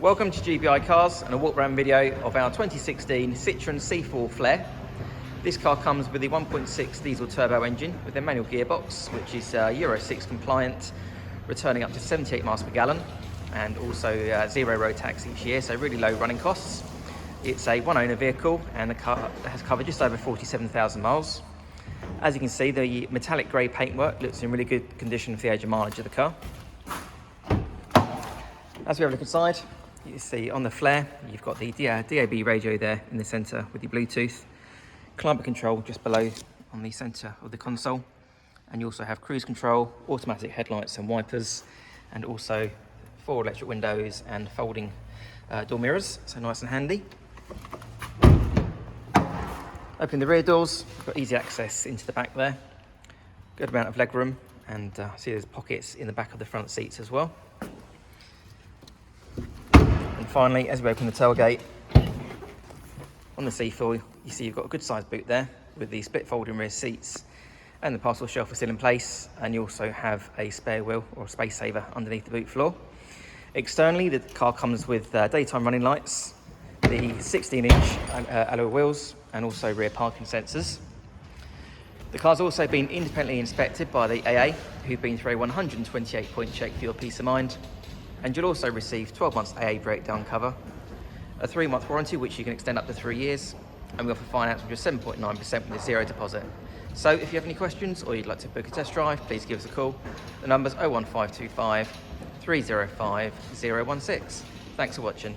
Welcome to GBI Cars and a walk around video of our 2016 Citroen C4 Flair. This car comes with the 1.6 diesel turbo engine with a manual gearbox, which is Euro 6 compliant, returning up to 78 miles per gallon, and also zero road tax each year, so really low running costs. It's a one owner vehicle and the car has covered just over 47,000 miles. As you can see, the metallic grey paintwork looks in really good condition for the age of mileage of the car. As we have a look inside, you see on the Flair, you've got the DAB radio there in the centre with your Bluetooth, climate control just below on the centre of the console, and you also have cruise control, automatic headlights and wipers, and also 4 electric windows and folding door mirrors, so nice and handy. Opening the rear doors, you've got easy access into the back there, good amount of leg room, and see there's pockets in the back of the front seats as well. And finally, as we open the tailgate, on the C4, you see you've got a good sized boot there with the split folding rear seats, and the parcel shelf is still in place, and you also have a spare wheel or a space saver underneath the boot floor. Externally, the car comes with daytime running lights, the 16-inch alloy wheels, and also rear parking sensors. The car's also been independently inspected by the AA, who've been through a 128-point check for your peace of mind. And you'll also receive 12 months AA breakdown cover, a 3-month warranty which you can extend up to 3 years, and we offer finance with just 7.9% with a zero deposit. So if you have any questions or you'd like to book a test drive, please give us a call. The number's 01525 305 016. Thanks for watching.